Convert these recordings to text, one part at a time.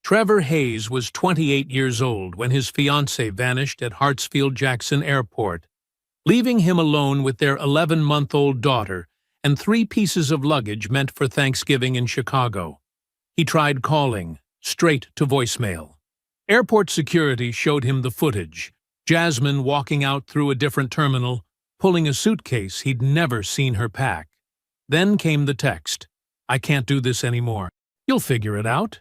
Trevor Hayes was 28 years old when his fiancée vanished at Hartsfield-Jackson Airport, leaving him alone with their 11-month-old daughter and 3 pieces of luggage meant for Thanksgiving in Chicago. He tried calling, straight to voicemail. Airport security showed him the footage, Jasmine walking out through a different terminal, pulling a suitcase he'd never seen her pack. Then came the text, "I can't do this anymore. You'll figure it out."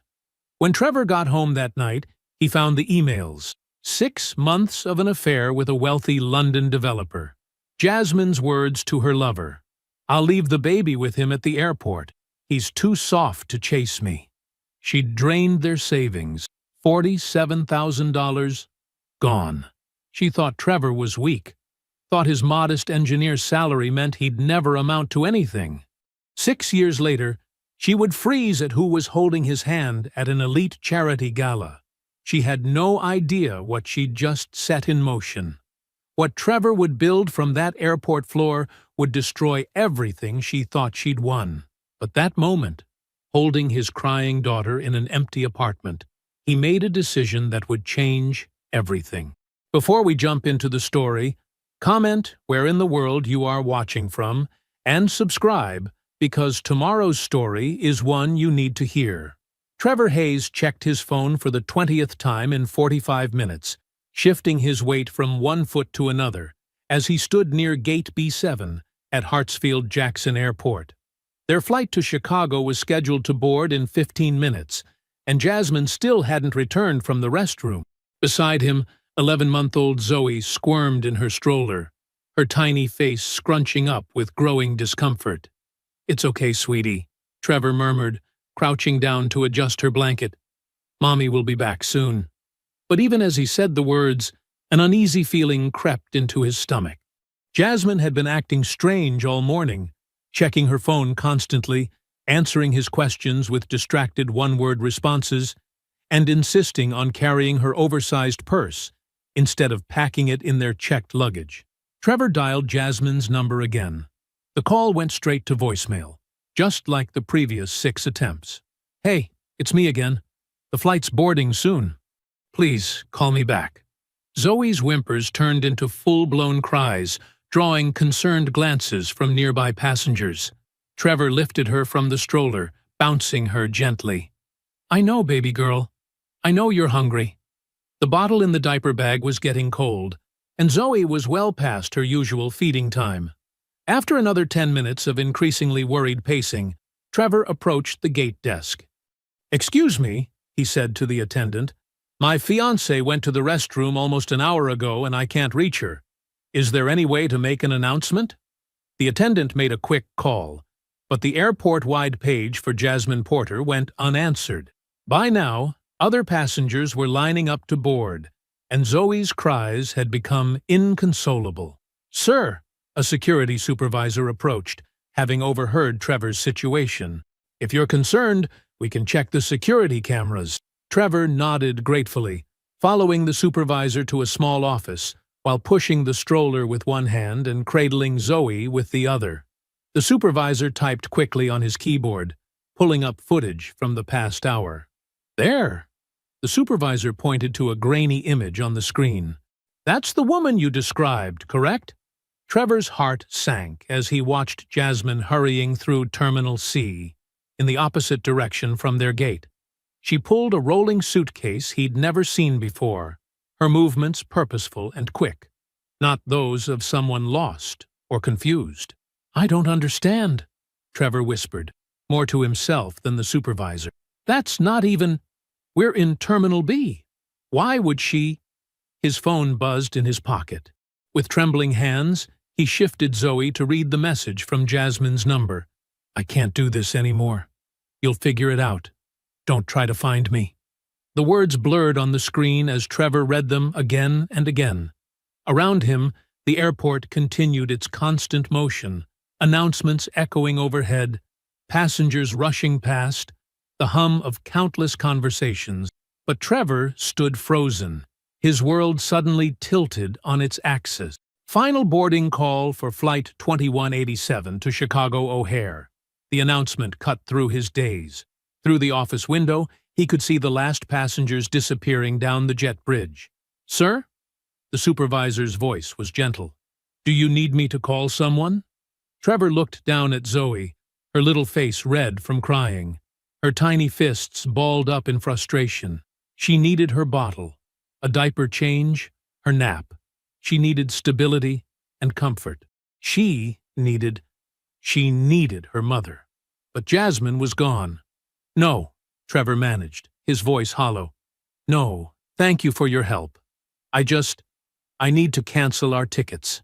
When Trevor got home that night, he found the emails. 6 months of an affair with a wealthy London developer. Jasmine's words to her lover, "I'll leave the baby with him at the airport. He's too soft to chase me." She'd drained their savings. $47,000 gone. She thought Trevor was weak, thought his modest engineer's salary meant he'd never amount to anything. 6 years later, she would freeze at who was holding his hand at an elite charity gala. She had no idea what she'd just set in motion. What Trevor would build from that airport floor would destroy everything she thought she'd won. But that moment, holding his crying daughter in an empty apartment, he made a decision that would change everything. Before we jump into the story, comment where in the world you are watching from, and subscribe, because tomorrow's story is one you need to hear. Trevor Hayes checked his phone for the 20th time in 45 minutes, shifting his weight from one foot to another, as he stood near Gate B7 at Hartsfield-Jackson Airport. Their flight to Chicago was scheduled to board in 15 minutes, and Jasmine still hadn't returned from the restroom. Beside him, 11-month-old Zoe squirmed in her stroller, her tiny face scrunching up with growing discomfort. "It's okay, sweetie," Trevor murmured, crouching down to adjust her blanket. "Mommy will be back soon." But even as he said the words, an uneasy feeling crept into his stomach. Jasmine had been acting strange all morning, checking her phone constantly, answering his questions with distracted one-word responses, and insisting on carrying her oversized purse instead of packing it in their checked luggage. Trevor dialed Jasmine's number again. The call went straight to voicemail, just like the previous 6 attempts. "Hey, it's me again. The flight's boarding soon. Please, call me back." Zoe's whimpers turned into full-blown cries, drawing concerned glances from nearby passengers. Trevor lifted her from the stroller, bouncing her gently. "I know, baby girl. I know you're hungry." The bottle in the diaper bag was getting cold, and Zoe was well past her usual feeding time. After another 10 minutes of increasingly worried pacing, Trevor approached the gate desk. "Excuse me," he said to the attendant. "My fiancée went to the restroom almost an hour ago and I can't reach her. Is there any way to make an announcement?" The attendant made a quick call, but the airport-wide page for Jasmine Porter went unanswered. By now, other passengers were lining up to board, and Zoe's cries had become inconsolable. "Sir," a security supervisor approached, having overheard Trevor's situation. "If you're concerned, we can check the security cameras." Trevor nodded gratefully, following the supervisor to a small office, while pushing the stroller with one hand and cradling Zoe with the other. The supervisor typed quickly on his keyboard, pulling up footage from the past hour. "There!" The supervisor pointed to a grainy image on the screen. "That's the woman you described, correct?" Trevor's heart sank as he watched Jasmine hurrying through Terminal C, in the opposite direction from their gate. She pulled a rolling suitcase he'd never seen before, her movements purposeful and quick, not those of someone lost or confused. "I don't understand," Trevor whispered, more to himself than the supervisor. "That's not even... We're in Terminal B. Why would she—" His phone buzzed in his pocket. With trembling hands, he shifted Zoe to read the message from Jasmine's number. "I can't do this anymore. You'll figure it out. Don't try to find me." The words blurred on the screen as Trevor read them again and again. Around him, the airport continued its constant motion, announcements echoing overhead, passengers rushing past, the hum of countless conversations. But Trevor stood frozen, his world suddenly tilted on its axis. Final boarding call for Flight 2187 to Chicago O'Hare. The announcement cut through his daze. Through the office window, He could see the last passengers disappearing down the jet bridge. "Sir?" The supervisor's voice was gentle. "Do you need me to call someone?" Trevor looked down at Zoe, her little face red from crying, her tiny fists balled up in frustration. She needed her bottle, a diaper change, her nap. She needed stability and comfort. She needed her mother. But Jasmine was gone. "No," Trevor managed, his voice hollow. "No, thank you for your help. I need to cancel our tickets."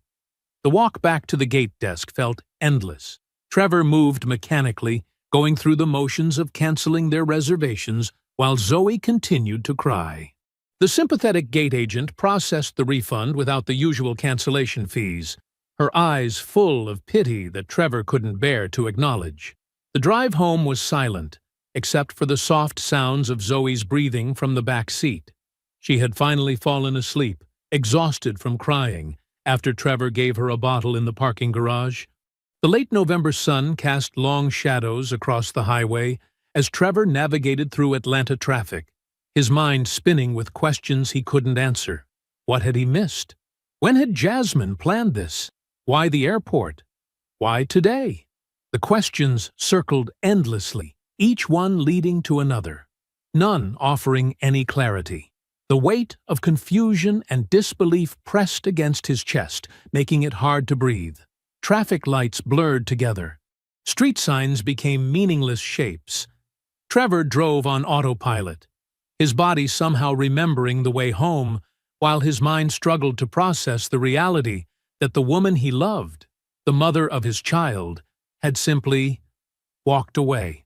The walk back to the gate desk felt endless. Trevor moved mechanically, going through the motions of canceling their reservations while Zoe continued to cry. The sympathetic gate agent processed the refund without the usual cancellation fees, her eyes full of pity that Trevor couldn't bear to acknowledge. The drive home was silent, except for the soft sounds of Zoe's breathing from the back seat. She had finally fallen asleep, exhausted from crying, after Trevor gave her a bottle in the parking garage. The late November sun cast long shadows across the highway as Trevor navigated through Atlanta traffic, his mind spinning with questions he couldn't answer. What had he missed? When had Jasmine planned this? Why the airport? Why today? The questions circled endlessly, each one leading to another, none offering any clarity. The weight of confusion and disbelief pressed against his chest, making it hard to breathe. Traffic lights blurred together. Street signs became meaningless shapes. Trevor drove on autopilot, his body somehow remembering the way home, while his mind struggled to process the reality that the woman he loved, the mother of his child, had simply walked away.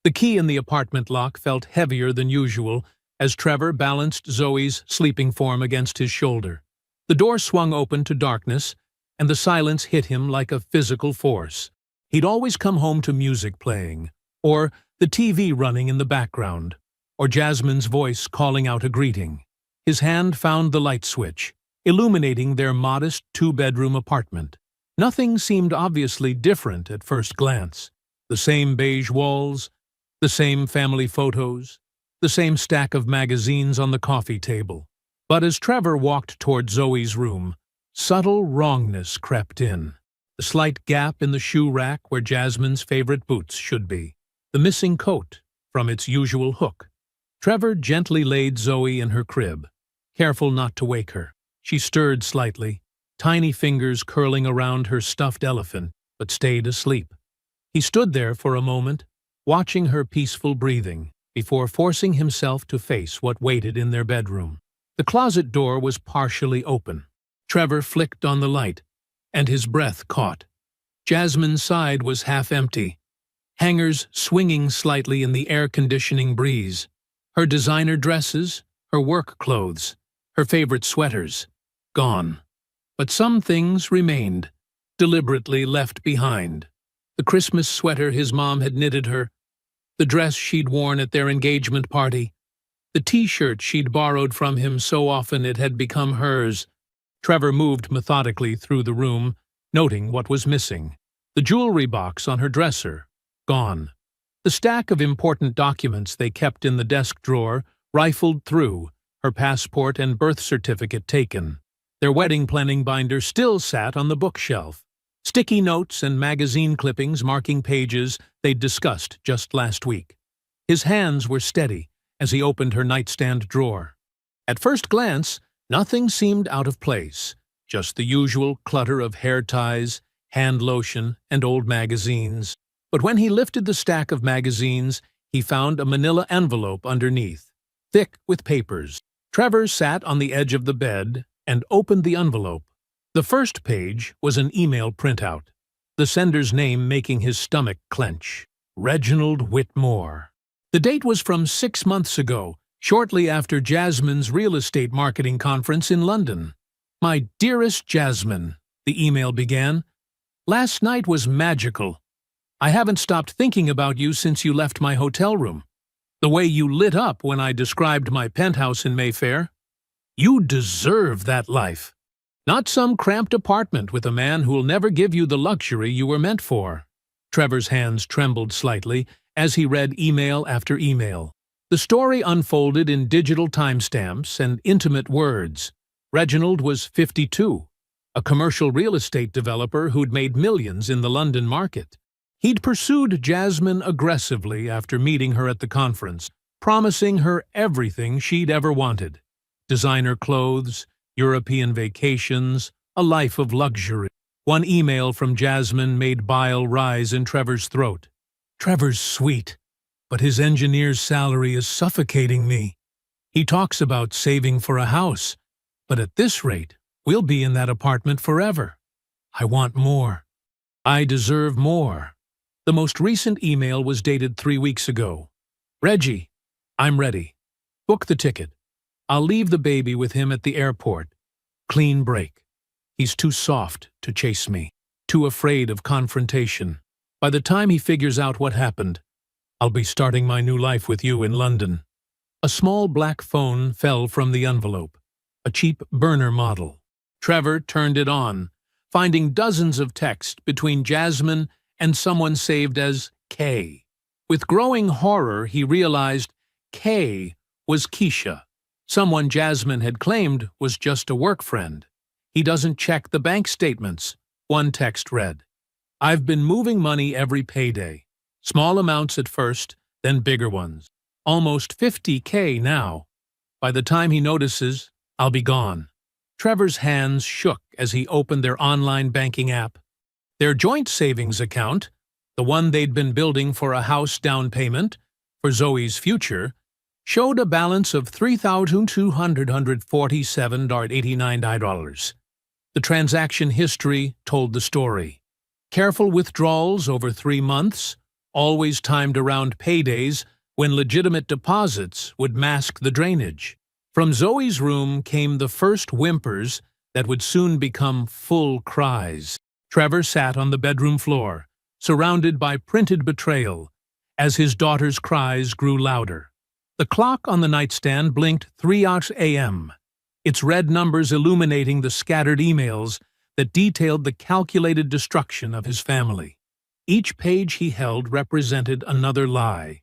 The key in the apartment lock felt heavier than usual as Trevor balanced Zoe's sleeping form against his shoulder. The door swung open to darkness, and the silence hit him like a physical force. He'd always come home to music playing, or the TV running in the background, or Jasmine's voice calling out a greeting. His hand found the light switch, illuminating their modest two-bedroom apartment. Nothing seemed obviously different at first glance. The same beige walls, the same family photos, the same stack of magazines on the coffee table. But as Trevor walked toward Zoe's room, subtle wrongness crept in. The slight gap in the shoe rack where Jasmine's favorite boots should be. The missing coat from its usual hook. Trevor gently laid Zoe in her crib, careful not to wake her. She stirred slightly, tiny fingers curling around her stuffed elephant, but stayed asleep. He stood there for a moment, watching her peaceful breathing, before forcing himself to face what waited in their bedroom. The closet door was partially open. Trevor flicked on the light, and his breath caught. Jasmine's side was half empty, hangers swinging slightly in the air-conditioning breeze. Her designer dresses, her work clothes, her favorite sweaters, gone. But some things remained, deliberately left behind. The Christmas sweater his mom had knitted her, the dress she'd worn at their engagement party, the T-shirt she'd borrowed from him so often it had become hers. Trevor moved methodically through the room, noting what was missing. The jewelry box on her dresser, gone. The stack of important documents they kept in the desk drawer, rifled through, her passport and birth certificate taken. Their wedding planning binder still sat on the bookshelf. Sticky notes and magazine clippings marking pages they'd discussed just last week. His hands were steady as he opened her nightstand drawer. At first glance, nothing seemed out of place, just the usual clutter of hair ties, hand lotion, and old magazines. But when he lifted the stack of magazines, he found a manila envelope underneath, thick with papers. Trevor sat on the edge of the bed and opened the envelope. The first page was an email printout, the sender's name making his stomach clench. Reginald Whitmore. The date was from 6 months ago, shortly after Jasmine's real estate marketing conference in London. "My dearest Jasmine," the email began, "last night was magical. I haven't stopped thinking about you since you left my hotel room. The way you lit up when I described my penthouse in Mayfair. You deserve that life. Not some cramped apartment with a man who'll never give you the luxury you were meant for." Trevor's hands trembled slightly as he read email after email. The story unfolded in digital timestamps and intimate words. Reginald was 52, a commercial real estate developer who'd made millions in the London market. He'd pursued Jasmine aggressively after meeting her at the conference, promising her everything she'd ever wanted: designer clothes, European vacations, a life of luxury. One email from Jasmine made bile rise in Trevor's throat. "Trevor's sweet, but his engineer's salary is suffocating me. He talks about saving for a house, but at this rate, we'll be in that apartment forever. I want more. I deserve more." The most recent email was dated 3 weeks ago. "Reggie, I'm ready. Book the ticket. I'll leave the baby with him at the airport. Clean break. He's too soft to chase me, too afraid of confrontation. By the time he figures out what happened, I'll be starting my new life with you in London." A small black phone fell from the envelope, a cheap burner model. Trevor turned it on, finding dozens of texts between Jasmine and someone saved as K. With growing horror, he realized K was Keisha, someone Jasmine had claimed was just a work friend. "He doesn't check the bank statements," one text read. "I've been moving money every payday. Small amounts at first, then bigger ones. Almost 50K now. By the time he notices, I'll be gone." Trevor's hands shook as he opened their online banking app. Their joint savings account, the one they'd been building for a house down payment, for Zoe's future, showed a balance of $3,247.89. The transaction history told the story. Careful withdrawals over 3 months, always timed around paydays when legitimate deposits would mask the drainage. From Zoe's room came the first whimpers that would soon become full cries. Trevor sat on the bedroom floor, surrounded by printed betrayal, as his daughter's cries grew louder. The clock on the nightstand blinked 3 a.m., its red numbers illuminating the scattered emails that detailed the calculated destruction of his family. Each page he held represented another lie,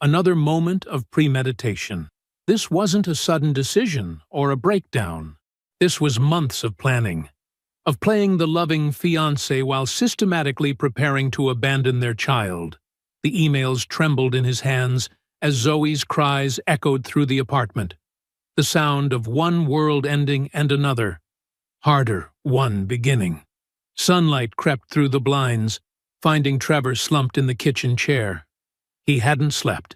another moment of premeditation. This wasn't a sudden decision or a breakdown. This was months of planning, of playing the loving fiancé while systematically preparing to abandon their child. The emails trembled in his hands as Zoe's cries echoed through the apartment, the sound of one world ending and another, harder one beginning. Sunlight crept through the blinds, finding Trevor slumped in the kitchen chair. He hadn't slept.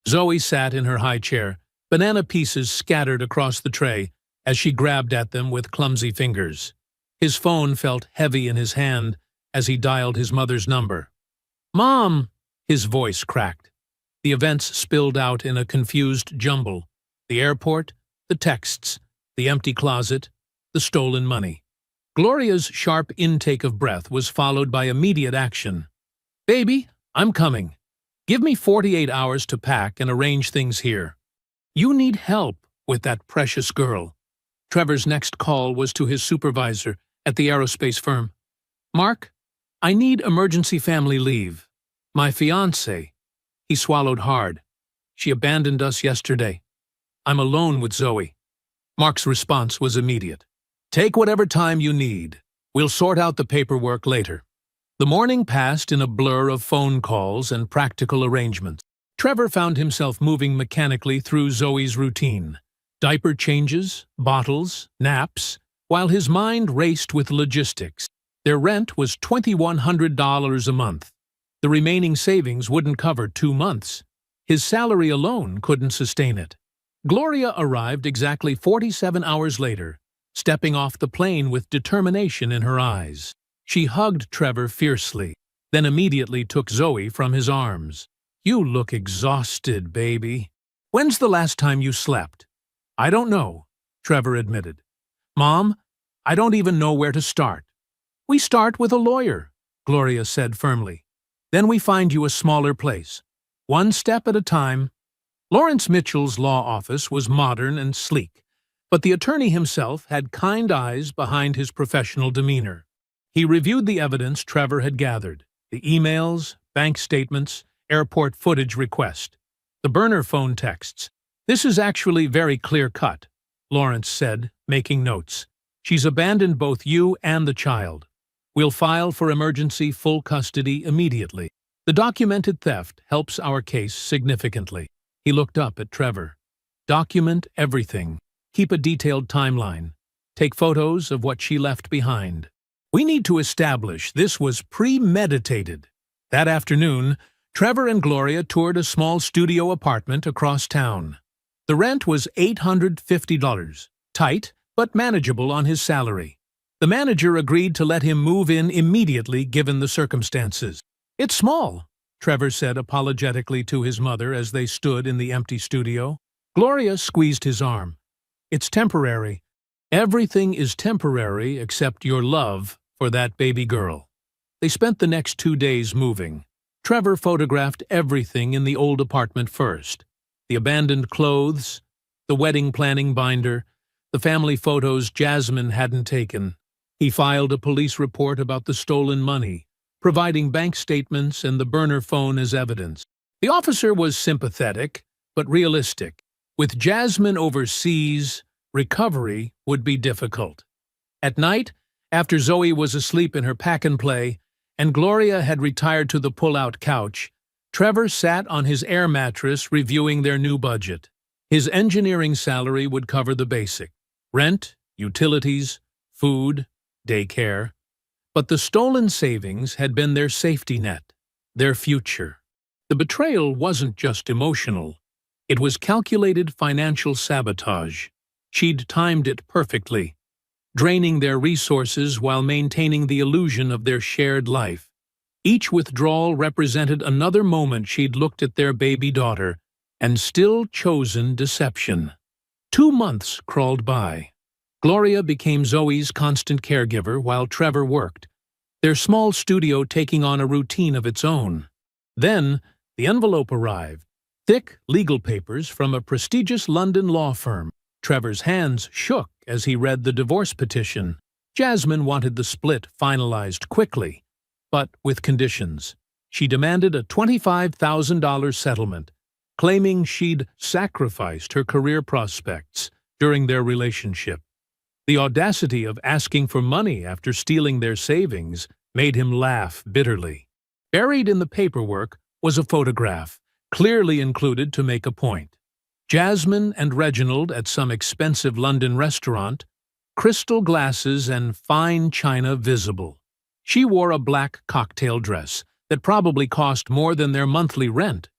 Zoe sat in her high chair, banana pieces scattered across the tray as she grabbed at them with clumsy fingers. His phone felt heavy in his hand as he dialed his mother's number. "Mom!" His voice cracked. The events spilled out in a confused jumble. The airport, the texts, the empty closet, the stolen money. Gloria's sharp intake of breath was followed by immediate action. "Baby, I'm coming. Give me 48 hours to pack and arrange things here. You need help with that precious girl." Trevor's next call was to his supervisor at the aerospace firm. "Mark, I need emergency family leave. My fiancée." He swallowed hard. "She abandoned us yesterday. I'm alone with Zoe." Mark's response was immediate. "Take whatever time you need. We'll sort out the paperwork later." The morning passed in a blur of phone calls and practical arrangements. Trevor found himself moving mechanically through Zoe's routine. Diaper changes, bottles, naps, while his mind raced with logistics. Their rent was $2,100 a month. The remaining savings wouldn't cover 2 months. His salary alone couldn't sustain it. Gloria arrived exactly 47 hours later, stepping off the plane with determination in her eyes. She hugged Trevor fiercely, then immediately took Zoe from his arms. "You look exhausted, baby. When's the last time you slept?" "I don't know," Trevor admitted. "Mom, I don't even know where to start." "We start with a lawyer," Gloria said firmly. "Then we find you a smaller place. One step at a time." Lawrence Mitchell's law office was modern and sleek, but the attorney himself had kind eyes behind his professional demeanor. He reviewed the evidence Trevor had gathered, the emails, bank statements, airport footage request. The burner phone texts. "This is actually very clear-cut," Lawrence said, making notes. "She's abandoned both you and the child. We'll file for emergency full custody immediately." The documented theft helps our case significantly. He looked up at Trevor. "Document everything. Keep a detailed timeline. Take photos of what she left behind. We need to establish this was premeditated." That afternoon, Trevor and Gloria toured a small studio apartment across town. The rent was $850, tight but manageable on his salary. The manager agreed to let him move in immediately given the circumstances. "It's small," Trevor said apologetically to his mother as they stood in the empty studio. Gloria squeezed his arm. "It's temporary. Everything is temporary except your love for that baby girl." They spent the next 2 days moving. Trevor photographed everything in the old apartment first. The abandoned clothes, the wedding planning binder, the family photos Jasmine hadn't taken. He filed a police report about the stolen money, providing bank statements and the burner phone as evidence. The officer was sympathetic, but realistic. With Jasmine overseas, recovery would be difficult. At night, after Zoe was asleep in her pack-and-play, and Gloria had retired to the pull-out couch, Trevor sat on his air mattress reviewing their new budget. His engineering salary would cover the basic: rent, utilities, food, daycare. But the stolen savings had been their safety net, their future. The betrayal wasn't just emotional. It was calculated financial sabotage. She'd timed it perfectly, draining their resources while maintaining the illusion of their shared life. Each withdrawal represented another moment she'd looked at their baby daughter and still chosen deception. 2 months crawled by. Gloria became Zoe's constant caregiver while Trevor worked, their small studio taking on a routine of its own. Then, the envelope arrived. Thick legal papers from a prestigious London law firm. Trevor's hands shook as he read the divorce petition. Jasmine wanted the split finalized quickly, but with conditions. She demanded a $25,000 settlement, claiming she'd sacrificed her career prospects during their relationship. The audacity of asking for money after stealing their savings made him laugh bitterly. Buried in the paperwork was a photograph, clearly included to make a point. Jasmine and Reginald at some expensive London restaurant, crystal glasses and fine china visible. She wore a black cocktail dress that probably cost more than their monthly rent.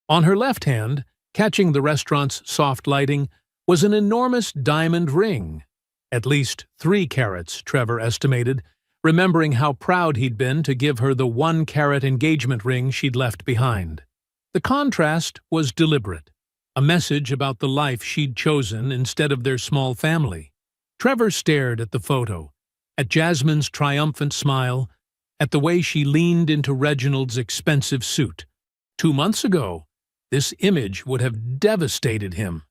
On her left hand, catching the restaurant's soft lighting, was an enormous diamond ring. At least 3 carats, Trevor estimated, remembering how proud he'd been to give her the 1-carat engagement ring she'd left behind. The contrast was deliberate, a message about the life she'd chosen instead of their small family. Trevor stared at the photo, at Jasmine's triumphant smile, at the way she leaned into Reginald's expensive suit. 2 months ago, this image would have devastated him.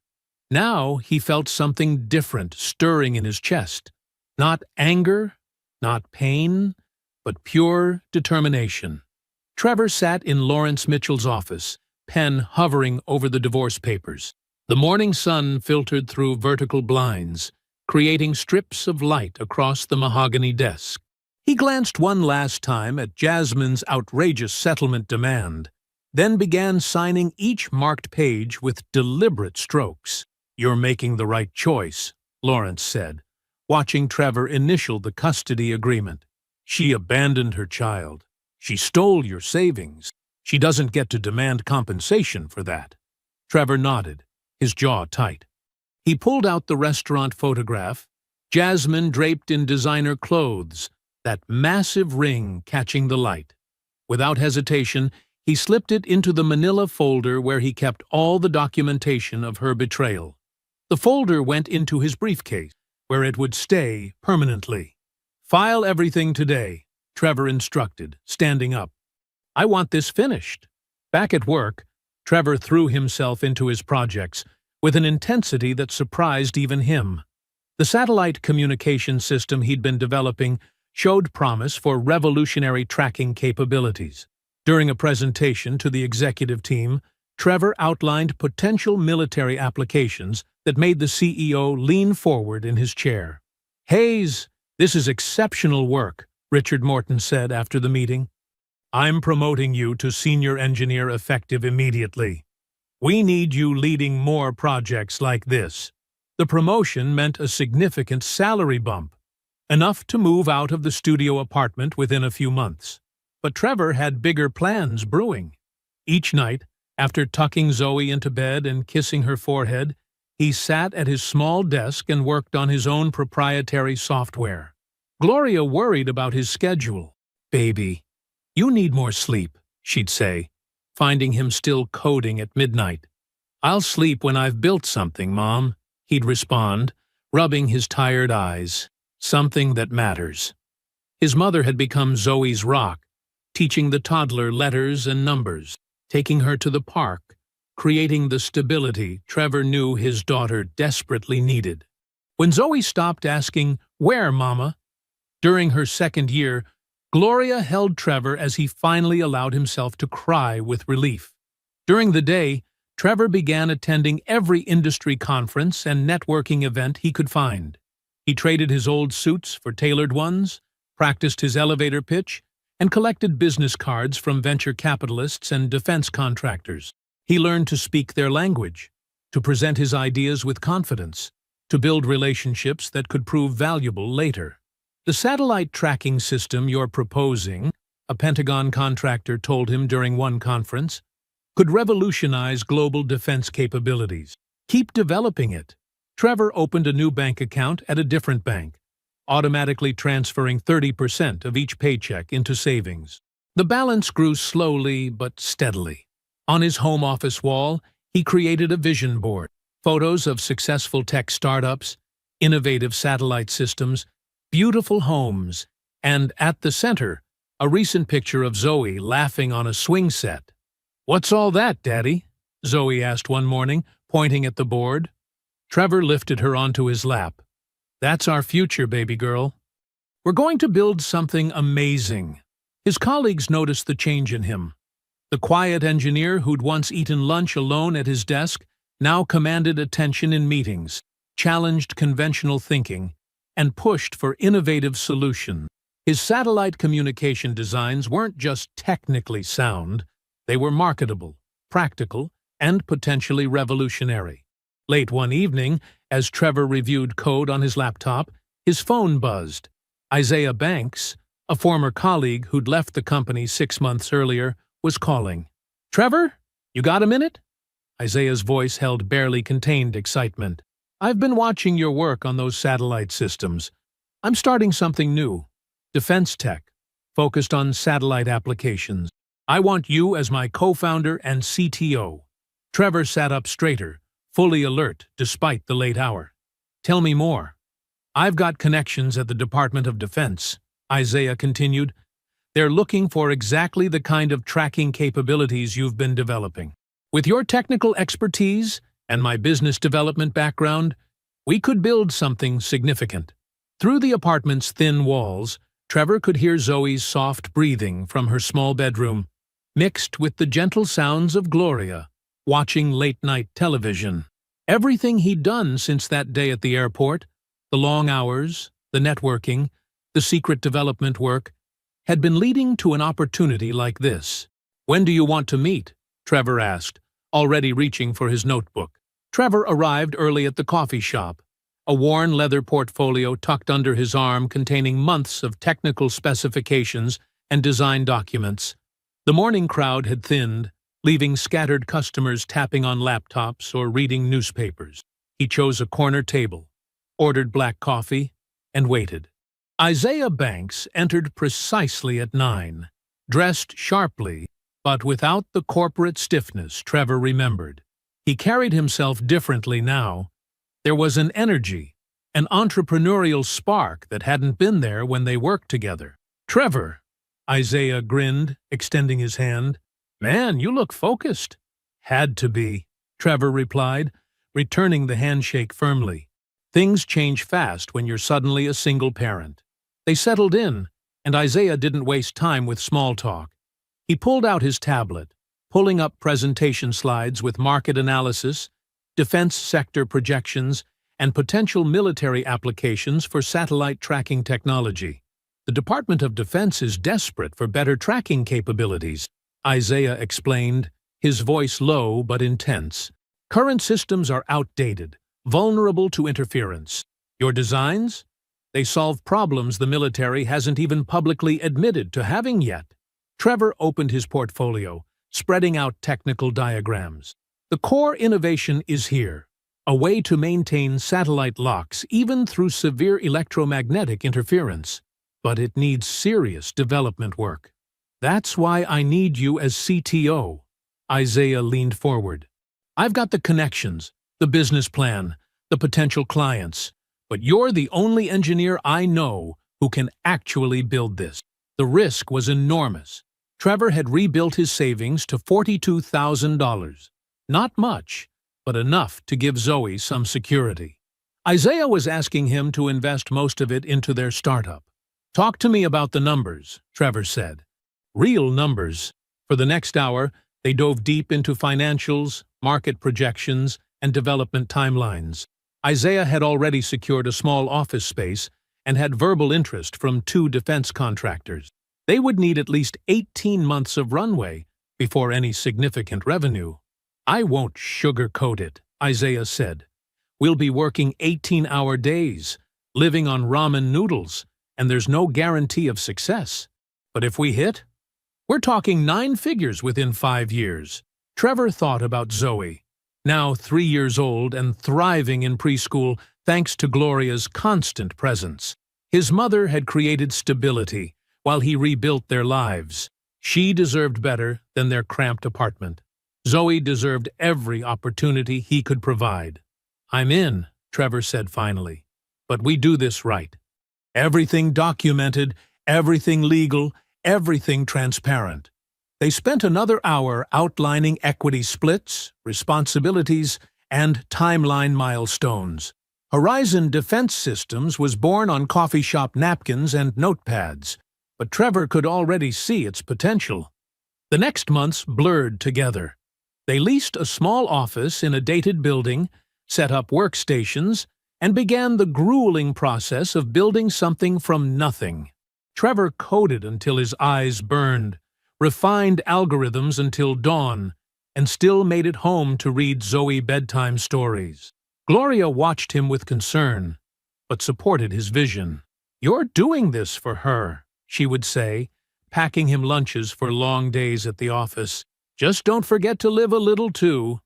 Now he felt something different stirring in his chest. Not anger, not pain, but pure determination. Trevor sat in Lawrence Mitchell's office, pen hovering over the divorce papers. The morning sun filtered through vertical blinds, creating strips of light across the mahogany desk. He glanced one last time at Jasmine's outrageous settlement demand, then began signing each marked page with deliberate strokes. "You're making the right choice," Lawrence said, watching Trevor initial the custody agreement. "She abandoned her child. She stole your savings. She doesn't get to demand compensation for that." Trevor nodded, his jaw tight. He pulled out the restaurant photograph, Jasmine draped in designer clothes, that massive ring catching the light. Without hesitation, he slipped it into the manila folder where he kept all the documentation of her betrayal. The folder went into his briefcase, where it would stay permanently. "File everything today," Trevor instructed, standing up. "I want this finished." Back at work, Trevor threw himself into his projects with an intensity that surprised even him. The satellite communication system he'd been developing showed promise for revolutionary tracking capabilities. During a presentation to the executive team, Trevor outlined potential military applications that made the CEO lean forward in his chair. "Hayes, this is exceptional work," Richard Morton said after the meeting. "I'm promoting you to senior engineer effective immediately. We need you leading more projects like this." The promotion meant a significant salary bump, enough to move out of the studio apartment within a few months. But Trevor had bigger plans brewing. Each night, after tucking Zoe into bed and kissing her forehead, he sat at his small desk and worked on his own proprietary software. Gloria worried about his schedule. "Baby, you need more sleep," she'd say, finding him still coding at midnight. "I'll sleep when I've built something, Mom," he'd respond, rubbing his tired eyes. "Something that matters." His mother had become Zoe's rock, teaching the toddler letters and numbers, taking her to the park, creating the stability Trevor knew his daughter desperately needed. When Zoe stopped asking, "Where, Mama?" during her second year, Gloria held Trevor as he finally allowed himself to cry with relief. During the day, Trevor began attending every industry conference and networking event he could find. He traded his old suits for tailored ones, practiced his elevator pitch, and collected business cards from venture capitalists and defense contractors. He learned to speak their language, to present his ideas with confidence, to build relationships that could prove valuable later. "The satellite tracking system you're proposing," a Pentagon contractor told him during one conference, "could revolutionize global defense capabilities. Keep developing it." Trevor opened a new bank account at a different bank, automatically transferring 30% of each paycheck into savings. The balance grew slowly but steadily. On his home office wall, he created a vision board, photos of successful tech startups, innovative satellite systems, beautiful homes, and at the center, a recent picture of Zoe laughing on a swing set. "What's all that, Daddy?" Zoe asked one morning, pointing at the board. Trevor lifted her onto his lap. "That's our future, baby girl. We're going to build something amazing." His colleagues noticed the change in him. The quiet engineer who'd once eaten lunch alone at his desk now commanded attention in meetings, challenged conventional thinking, and pushed for innovative solutions. His satellite communication designs weren't just technically sound, they were marketable, practical, and potentially revolutionary. Late one evening, as Trevor reviewed code on his laptop, his phone buzzed. Isaiah Banks, a former colleague who'd left the company 6 months earlier, was calling. "Trevor, you got a minute?" Isaiah's voice held barely contained excitement. "I've been watching your work on those satellite systems. I'm starting something new. Defense tech, focused on satellite applications. I want you as my co-founder and CTO." Trevor sat up straighter, fully alert despite the late hour. "Tell me more." "I've got connections at the Department of Defense," Isaiah continued. "They're looking for exactly the kind of tracking capabilities you've been developing. With your technical expertise and my business development background, we could build something significant." Through the apartment's thin walls, Trevor could hear Zoe's soft breathing from her small bedroom, mixed with the gentle sounds of Gloria, watching late-night television. Everything he'd done since that day at the airport, the long hours, the networking, the secret development work, had been leading to an opportunity like this. "When do you want to meet?" Trevor asked, already reaching for his notebook. Trevor arrived early at the coffee shop, a worn leather portfolio tucked under his arm containing months of technical specifications and design documents. The morning crowd had thinned, leaving scattered customers tapping on laptops or reading newspapers. He chose a corner table, ordered black coffee, and waited. Isaiah Banks entered precisely at 9, dressed sharply, but without the corporate stiffness Trevor remembered. He carried himself differently now. There was an energy, an entrepreneurial spark that hadn't been there when they worked together. "Trevor," Isaiah grinned, extending his hand. "Man, you look focused." "Had to be," Trevor replied, returning the handshake firmly. Things change fast when you're suddenly a single parent. They settled in, and Isaiah didn't waste time with small talk. He pulled out his tablet, pulling up presentation slides with market analysis, defense sector projections, and potential military applications for satellite tracking technology. The Department of Defense is desperate for better tracking capabilities, Isaiah explained, his voice low but intense. Current systems are outdated, vulnerable to interference. Your designs? They solve problems the military hasn't even publicly admitted to having yet. Trevor opened his portfolio, spreading out technical diagrams. The core innovation is here, a way to maintain satellite locks even through severe electromagnetic interference. But it needs serious development work. That's why I need you as CTO. Isaiah leaned forward. I've got the connections, the business plan, the potential clients, but you're the only engineer I know who can actually build this. The risk was enormous. Trevor had rebuilt his savings to $42,000. Not much, but enough to give Zoe some security. Isaiah was asking him to invest most of it into their startup. Talk to me about the numbers, Trevor said. Real numbers. For the next hour, they dove deep into financials, market projections, and development timelines. Isaiah had already secured a small office space and had verbal interest from 2 defense contractors. They would need at least 18 months of runway before any significant revenue. I won't sugarcoat it, Isaiah said. We'll be working 18-hour days, living on ramen noodles, and there's no guarantee of success. But if we hit, we're talking 9 figures within 5 years. Trevor thought about Zoe, now 3 years old and thriving in preschool thanks to Gloria's constant presence. His mother had created stability while he rebuilt their lives. She deserved better than their cramped apartment. Zoe deserved every opportunity he could provide. I'm in, Trevor said finally. But we do this right. Everything documented, everything legal, everything transparent. They spent another hour outlining equity splits, responsibilities, and timeline milestones. Horizon Defense Systems was born on coffee shop napkins and notepads, but Trevor could already see its potential. The next months blurred together. They leased a small office in a dated building, set up workstations, and began the grueling process of building something from nothing. Trevor coded until his eyes burned, refined algorithms until dawn, and still made it home to read Zoe bedtime stories. Gloria watched him with concern, but supported his vision. You're doing this for her, she would say, packing him lunches for long days at the office. Just don't forget to live a little too.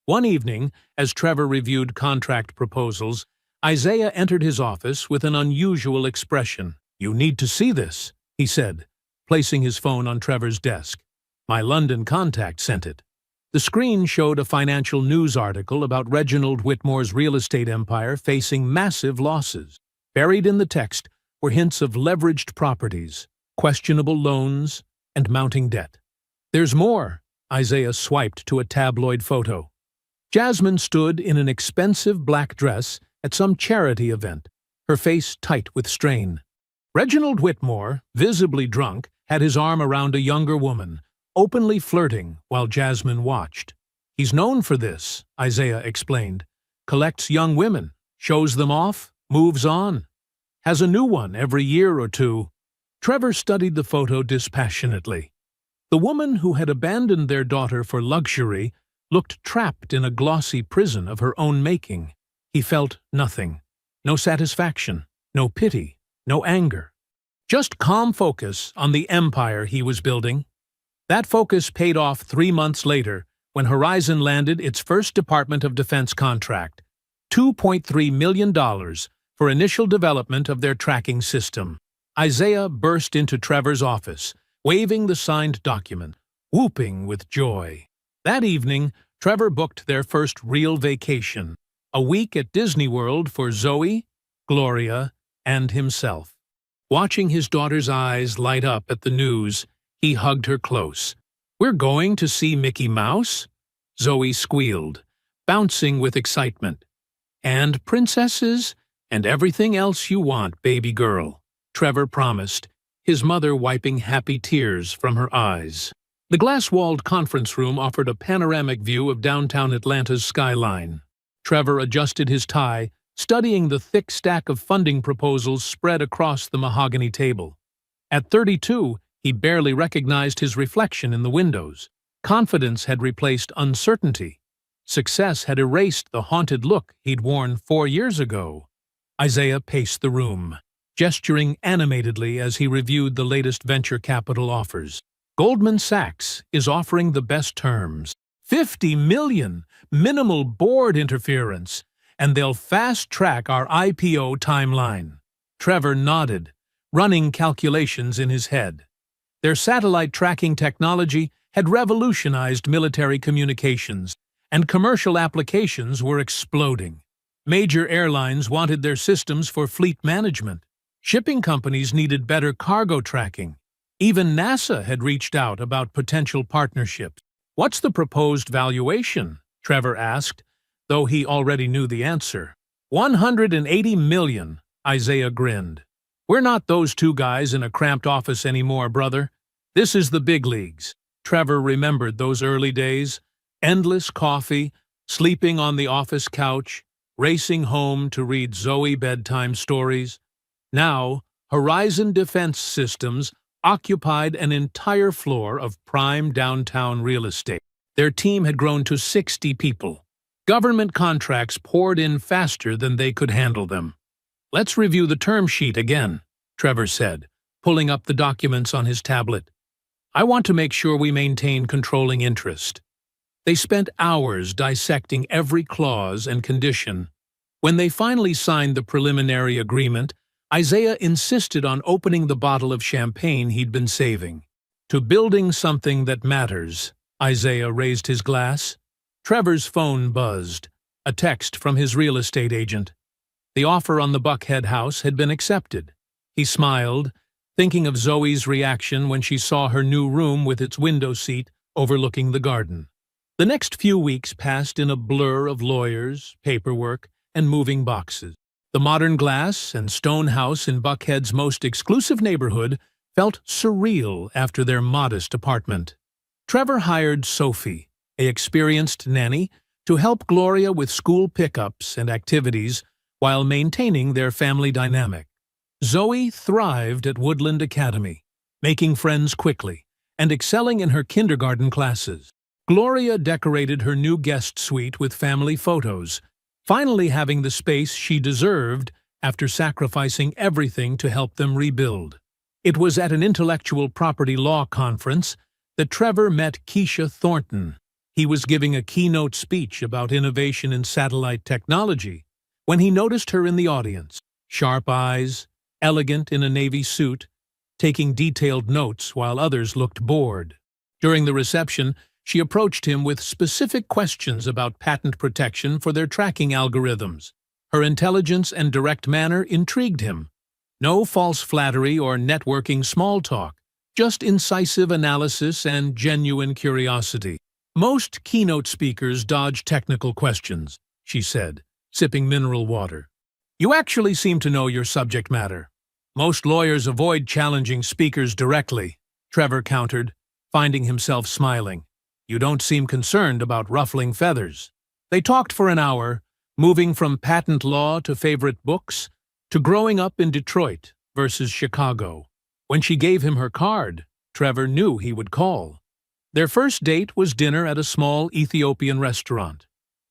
One evening, as Trevor reviewed contract proposals, Isaiah entered his office with an unusual expression. You need to see this, he said, placing his phone on Trevor's desk. My London contact sent it. The screen showed a financial news article about Reginald Whitmore's real estate empire facing massive losses. Buried in the text were hints of leveraged properties, questionable loans, and mounting debt. There's more, Isaiah swiped to a tabloid photo. Jasmine stood in an expensive black dress at some charity event, her face tight with strain. Reginald Whitmore, visibly drunk, had his arm around a younger woman, openly flirting while Jasmine watched. He's known for this, Isaiah explained. Collects young women, shows them off, moves on. Has a new one every year or two. Trevor studied the photo dispassionately. The woman who had abandoned their daughter for luxury looked trapped in a glossy prison of her own making. He felt nothing. No satisfaction, no pity, no anger. Just calm focus on the empire he was building. That focus paid off 3 months later when Horizon landed its first Department of Defense contract, $2.3 million for initial development of their tracking system. Isaiah burst into Trevor's office, waving the signed document, whooping with joy. That evening, Trevor booked their first real vacation, a week at Disney World for Zoe, Gloria, and himself. Watching his daughter's eyes light up at the news, he hugged her close. We're going to see Mickey Mouse? Zoe squealed, bouncing with excitement. And princesses, and everything else you want, baby girl, Trevor promised, his mother wiping happy tears from her eyes. The glass-walled conference room offered a panoramic view of downtown Atlanta's skyline. Trevor adjusted his tie, studying the thick stack of funding proposals spread across the mahogany table. At 32, he barely recognized his reflection in the windows. Confidence had replaced uncertainty. Success had erased the haunted look he'd worn 4 years ago. Isaiah paced the room, gesturing animatedly as he reviewed the latest venture capital offers. Goldman Sachs is offering the best terms. $50 million, minimal board interference, and they'll fast-track our IPO timeline. Trevor nodded, running calculations in his head. Their satellite tracking technology had revolutionized military communications, and commercial applications were exploding. Major airlines wanted their systems for fleet management. Shipping companies needed better cargo tracking. Even NASA had reached out about potential partnerships. "What's the proposed valuation?" Trevor asked, though he already knew the answer. $180 million, Isaiah grinned. "We're not those two guys in a cramped office anymore, brother. This is the big leagues." Trevor remembered those early days, endless coffee, sleeping on the office couch, racing home to read Zoe bedtime stories. Now, Horizon Defense Systems occupied an entire floor of prime downtown real estate. Their team had grown to 60 people. Government contracts poured in faster than they could handle them. "Let's review the term sheet again," Trevor said, pulling up the documents on his tablet. "I want to make sure we maintain controlling interest." They spent hours dissecting every clause and condition. When they finally signed the preliminary agreement, Isaiah insisted on opening the bottle of champagne he'd been saving. "To building something that matters," Isaiah raised his glass. Trevor's phone buzzed, a text from his real estate agent. The offer on the Buckhead house had been accepted. He smiled, thinking of Zoe's reaction when she saw her new room with its window seat overlooking the garden. The next few weeks passed in a blur of lawyers, paperwork, and moving boxes. The modern glass and stone house in Buckhead's most exclusive neighborhood felt surreal after their modest apartment. Trevor hired Sophie, an experienced nanny, to help Gloria with school pickups and activities while maintaining their family dynamic. Zoe thrived at Woodland Academy, making friends quickly and excelling in her kindergarten classes. Gloria decorated her new guest suite with family photos, finally having the space she deserved after sacrificing everything to help them rebuild. It was at an intellectual property law conference that Trevor met Keisha Thornton. He was giving a keynote speech about innovation in satellite technology when he noticed her in the audience, sharp eyes, elegant in a navy suit, taking detailed notes while others looked bored. During the reception, she approached him with specific questions about patent protection for their tracking algorithms. Her intelligence and direct manner intrigued him. No false flattery or networking small talk, just incisive analysis and genuine curiosity. "Most keynote speakers dodge technical questions," she said, sipping mineral water. "You actually seem to know your subject matter. Most lawyers avoid challenging speakers directly," Trevor countered, finding himself smiling. "You don't seem concerned about ruffling feathers." They talked for an hour, moving from patent law to favorite books, to growing up in Detroit versus Chicago. When she gave him her card, Trevor knew he would call. Their first date was dinner at a small Ethiopian restaurant.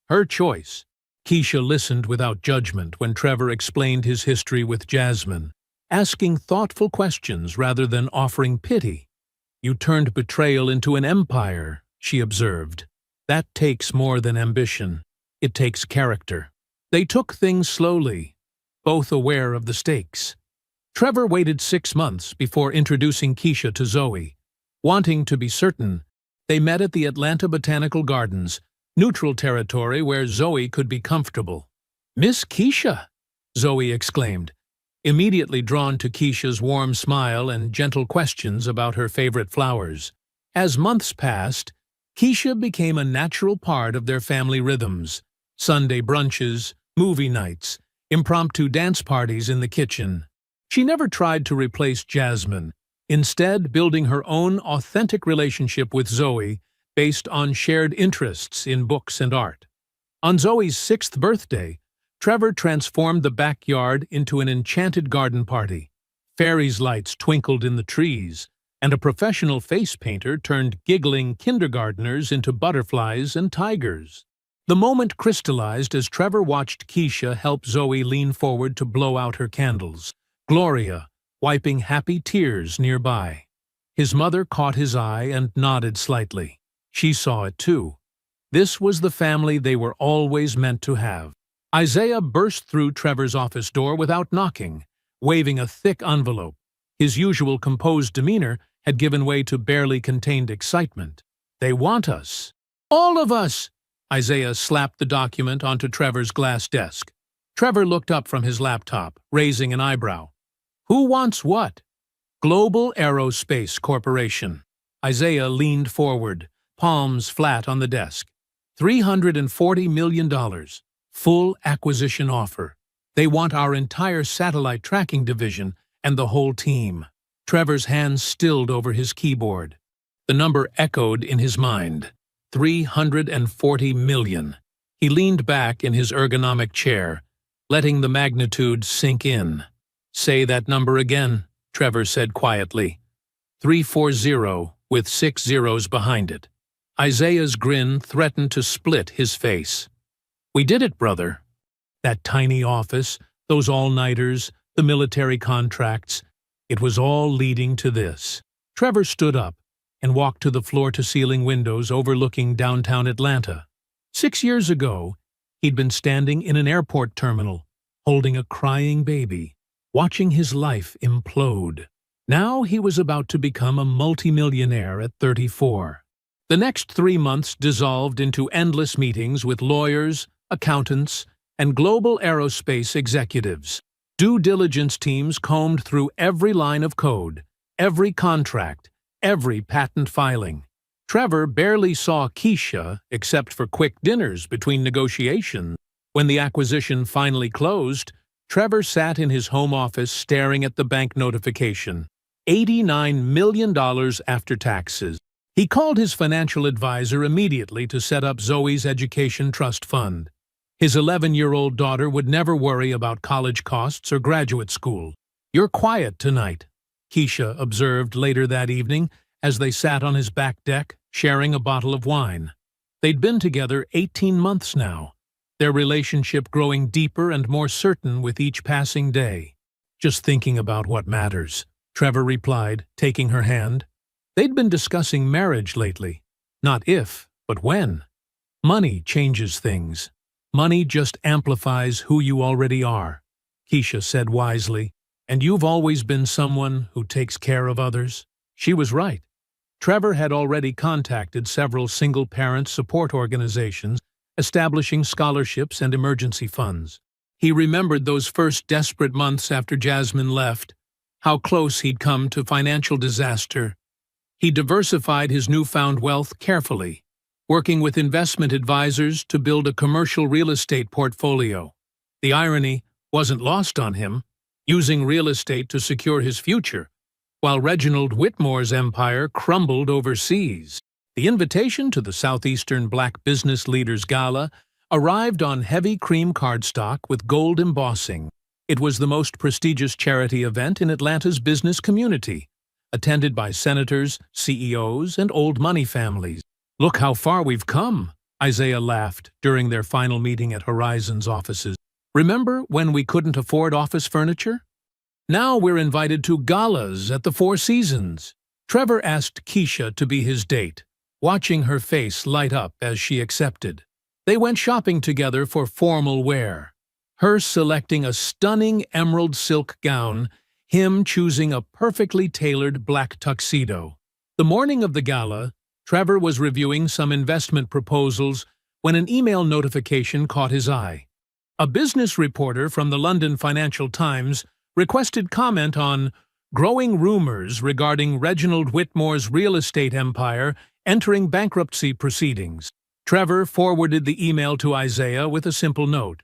Her choice. Keisha listened without judgment when Trevor explained his history with Jasmine, asking thoughtful questions rather than offering pity. "You turned betrayal into an empire," she observed. "That takes more than ambition. It takes character." They took things slowly, both aware of the stakes. Trevor waited 6 months before introducing Keisha to Zoe. Wanting to be certain, they met at the Atlanta Botanical Gardens, neutral territory where Zoe could be comfortable. "Miss Keisha!" Zoe exclaimed, immediately drawn to Keisha's warm smile and gentle questions about her favorite flowers. As months passed, Keisha became a natural part of their family rhythms. Sunday brunches, movie nights, impromptu dance parties in the kitchen. She never tried to replace Jasmine, instead building her own authentic relationship with Zoe based on shared interests in books and art. On Zoe's 6th birthday, Trevor transformed the backyard into an enchanted garden party. Fairies' lights twinkled in the trees, and a professional face painter turned giggling kindergartners into butterflies and tigers. The moment crystallized as Trevor watched Keisha help Zoe lean forward to blow out her candles, Gloria wiping happy tears nearby. His mother caught his eye and nodded slightly. She saw it too. This was the family they were always meant to have. Isaiah burst through Trevor's office door without knocking, waving a thick envelope. His usual composed demeanor had given way to barely contained excitement. "They want us." "All of us!" Isaiah slapped the document onto Trevor's glass desk. Trevor looked up from his laptop, raising an eyebrow. "Who wants what?" "Global Aerospace Corporation." Isaiah leaned forward, palms flat on the desk. $340 million. Full acquisition offer. They want our entire satellite tracking division and the whole team. Trevor's hands stilled over his keyboard. The number echoed in his mind. 340 million. He leaned back in his ergonomic chair, letting the magnitude sink in. "Say that number again," Trevor said quietly. 340 with 6 zeros behind it. Isaiah's grin threatened to split his face. "We did it, brother." That tiny office, those all-nighters, the military contracts, it was all leading to this. Trevor stood up and walked to the floor-to-ceiling windows overlooking downtown Atlanta. 6 years ago, he'd been standing in an airport terminal, holding a crying baby, watching his life implode. Now he was about to become a multimillionaire at 34. The next 3 months dissolved into endless meetings with lawyers, accountants, and global aerospace executives. Due diligence teams combed through every line of code, every contract, every patent filing. Trevor barely saw Keisha except for quick dinners between negotiations. When the acquisition finally closed, Trevor sat in his home office staring at the bank notification. $89 million after taxes. He called his financial advisor immediately to set up Zoe's education trust fund. His 11-year-old daughter would never worry about college costs or graduate school. "You're quiet tonight," Keisha observed later that evening as they sat on his back deck, sharing a bottle of wine. They'd been together 18 months now, their relationship growing deeper and more certain with each passing day. "Just thinking about what matters," Trevor replied, taking her hand. They'd been discussing marriage lately. Not if, but when. Money changes things. Money just amplifies who you already are, Keisha said wisely. "And you've always been someone who takes care of others." She was right. Trevor had already contacted several single-parent support organizations, establishing scholarships and emergency funds. He remembered those first desperate months after Jasmine left, how close he'd come to financial disaster. He diversified his newfound wealth carefully, working with investment advisors to build a commercial real estate portfolio. The irony wasn't lost on him, using real estate to secure his future, while Reginald Whitmore's empire crumbled overseas. The invitation to the Southeastern Black Business Leaders Gala arrived on heavy cream cardstock with gold embossing. It was the most prestigious charity event in Atlanta's business community, attended by senators, CEOs, and old money families. "Look how far we've come," Isaiah laughed during their final meeting at Horizon's offices. "Remember when we couldn't afford office furniture? Now we're invited to galas at the Four Seasons." Trevor asked Keisha to be his date, watching her face light up as she accepted. They went shopping together for formal wear, her selecting a stunning emerald silk gown, him choosing a perfectly tailored black tuxedo. The morning of the gala, Trevor was reviewing some investment proposals when an email notification caught his eye. A business reporter from the London Financial Times requested comment on growing rumors regarding Reginald Whitmore's real estate empire entering bankruptcy proceedings. Trevor forwarded the email to Isaiah with a simple note.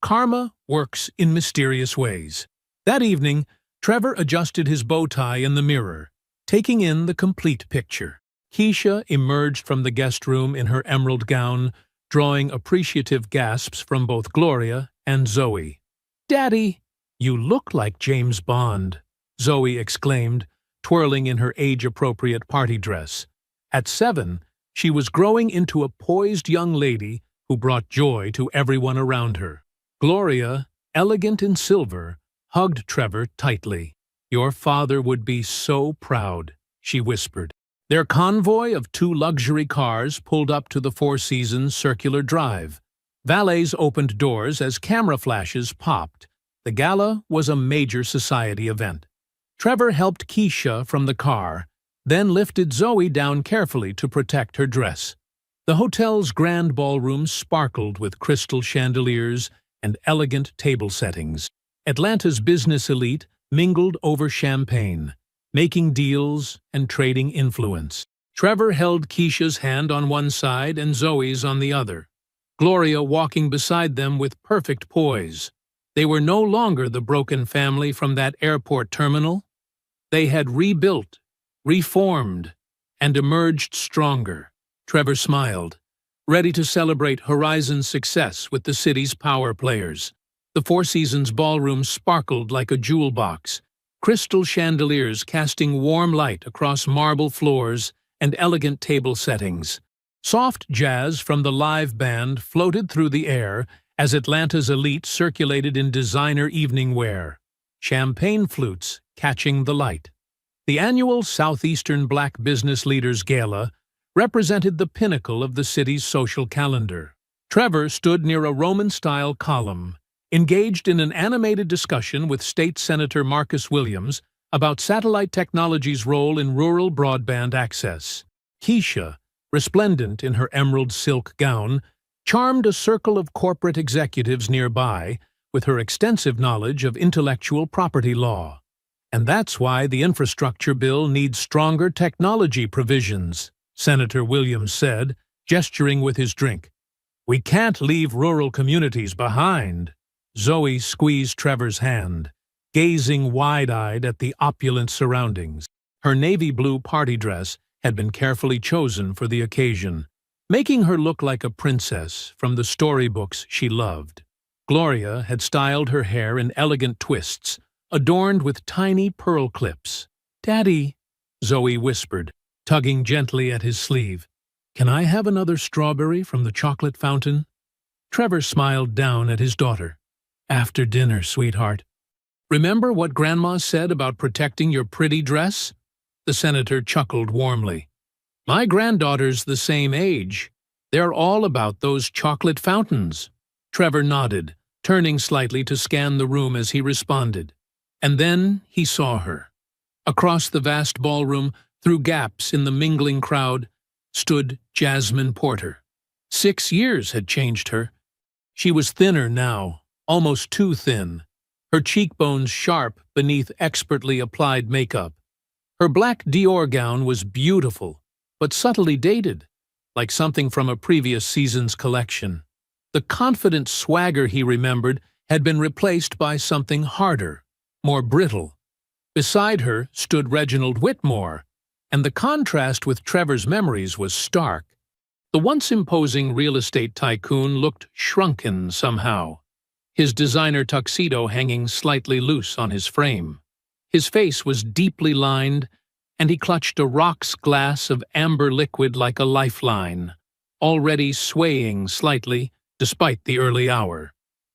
Karma works in mysterious ways. That evening, Trevor adjusted his bow tie in the mirror, taking in the complete picture. Keisha emerged from the guest room in her emerald gown, drawing appreciative gasps from both Gloria and Zoe. "Daddy, you look like James Bond," Zoe exclaimed, twirling in her age-appropriate party dress. At 7, she was growing into a poised young lady who brought joy to everyone around her. Gloria, elegant in silver, hugged Trevor tightly. "Your father would be so proud," she whispered. Their convoy of 2 luxury cars pulled up to the Four Seasons circular drive. Valets opened doors as camera flashes popped. The gala was a major society event. Trevor helped Keisha from the car, then lifted Zoe down carefully to protect her dress. The hotel's grand ballroom sparkled with crystal chandeliers and elegant table settings. Atlanta's business elite mingled over champagne, making deals and trading influence. Trevor held Keisha's hand on one side and Zoe's on the other, Gloria walking beside them with perfect poise. They were no longer the broken family from that airport terminal. They had rebuilt, reformed, and emerged stronger. Trevor smiled, ready to celebrate Horizon's success with the city's power players. The Four Seasons ballroom sparkled like a jewel box, crystal chandeliers casting warm light across marble floors and elegant table settings. Soft jazz from the live band floated through the air as Atlanta's elite circulated in designer evening wear, champagne flutes catching the light. The annual Southeastern Black Business Leaders Gala represented the pinnacle of the city's social calendar. Trevor stood near a Roman-style column, engaged in an animated discussion with State Senator Marcus Williams about satellite technology's role in rural broadband access. Keisha, resplendent in her emerald silk gown, charmed a circle of corporate executives nearby with her extensive knowledge of intellectual property law. "And that's why the infrastructure bill needs stronger technology provisions," Senator Williams said, gesturing with his drink. "We can't leave rural communities behind." Zoe squeezed Trevor's hand, gazing wide-eyed at the opulent surroundings. Her navy blue party dress had been carefully chosen for the occasion, making her look like a princess from the storybooks she loved. Gloria had styled her hair in elegant twists, adorned with tiny pearl clips. "Daddy," Zoe whispered, tugging gently at his sleeve, "can I have another strawberry from the chocolate fountain?" Trevor smiled down at his daughter. "After dinner, sweetheart." "Remember what Grandma said about protecting your pretty dress?" The senator chuckled warmly. "My granddaughter's the same age. They're all about those chocolate fountains." Trevor nodded, turning slightly to scan the room as he responded. And then he saw her. Across the vast ballroom, through gaps in the mingling crowd, stood Jasmine Porter. 6 years had changed her. She was thinner now, almost too thin, her cheekbones sharp beneath expertly applied makeup. Her black Dior gown was beautiful, but subtly dated, like something from a previous season's collection. The confident swagger he remembered had been replaced by something harder, more brittle. Beside her stood Reginald Whitmore, and the contrast with Trevor's memories was stark. The once imposing real estate tycoon looked shrunken somehow, his designer tuxedo hanging slightly loose on his frame. His face was deeply lined, and he clutched a roc's glass of amber liquid like a lifeline, already swaying slightly despite the early hour.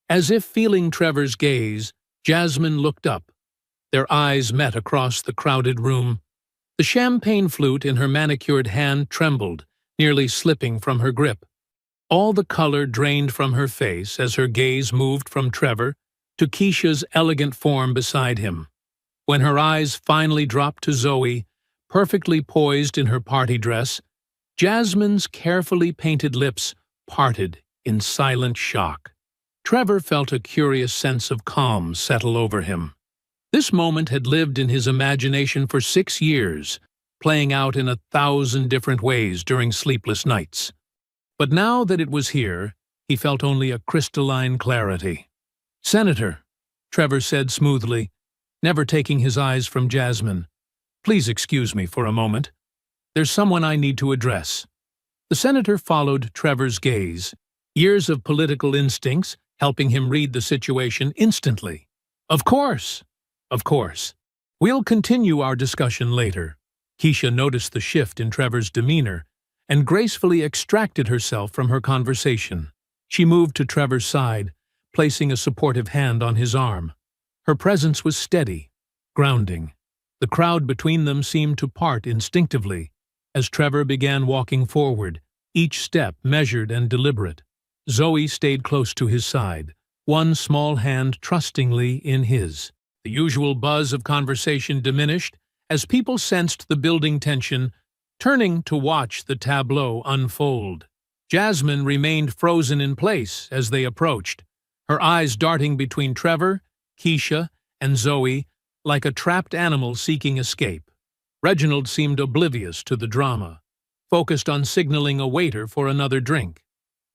As if feeling Trevor's gaze, Jasmine looked up. Their eyes met across the crowded room. The champagne flute in her manicured hand trembled, nearly slipping from her grip. All the color drained from her face as her gaze moved from Trevor to Keisha's elegant form beside him. When her eyes finally dropped to Zoe, perfectly poised in her party dress, Jasmine's carefully painted lips parted in silent shock. Trevor felt a curious sense of calm settle over him. This moment had lived in his imagination for 6 years, playing out in 1,000 different ways during sleepless nights. But now that it was here, he felt only a crystalline clarity. "Senator," Trevor said smoothly, never taking his eyes from Jasmine, Please excuse me for a moment. There's someone I need to address. The senator followed Trevor's gaze, years of political instincts helping him read the situation instantly. Of course. Of course. We'll continue our discussion later. Keisha noticed the shift in Trevor's demeanor and gracefully extracted herself from her conversation. She moved to Trevor's side, placing a supportive hand on his arm. Her presence was steady, grounding. The crowd between them seemed to part instinctively as Trevor began walking forward, each step measured and deliberate. Zoe stayed close to his side, one small hand trustingly in his. The usual buzz of conversation diminished as people sensed the building tension, turning to watch the tableau unfold. Jasmine remained frozen in place as they approached, her eyes darting between Trevor, Keisha, and Zoe like a trapped animal seeking escape. Reginald seemed oblivious to the drama, focused on signaling a waiter for another drink.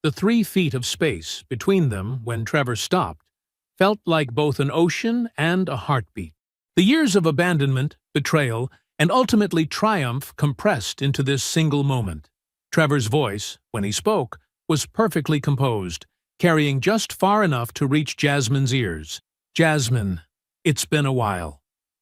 The 3 feet of space between them when Trevor stopped felt like both an ocean and a heartbeat. The years of abandonment, betrayal, and ultimately triumph compressed into this single moment. Trevor's voice, when he spoke, was perfectly composed, carrying just far enough to reach Jasmine's ears. Jasmine, it's been a while.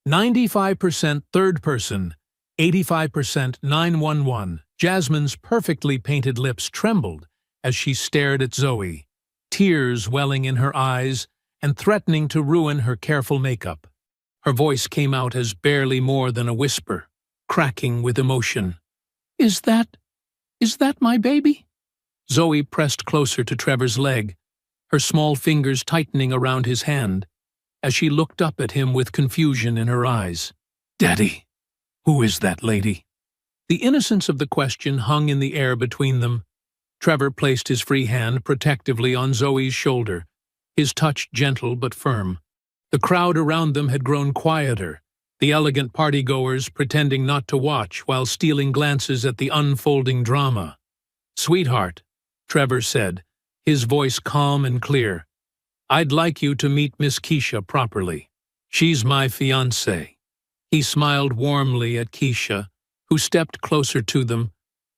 95% third person, 85% 911. Jasmine's perfectly painted lips trembled as she stared at Zoe, tears welling in her eyes and threatening to ruin her careful makeup. Her voice came out as barely more than a whisper, cracking with emotion. Is that my baby?" Zoe pressed closer to Trevor's leg, her small fingers tightening around his hand, as she looked up at him with confusion in her eyes. "Daddy, who is that lady?" The innocence of the question hung in the air between them. Trevor placed his free hand protectively on Zoe's shoulder, his touch gentle but firm. The crowd around them had grown quieter, the elegant partygoers pretending not to watch while stealing glances at the unfolding drama. "Sweetheart," Trevor said, his voice calm and clear, "I'd like you to meet Miss Keisha properly. She's my fiancée." He smiled warmly at Keisha, who stepped closer to them,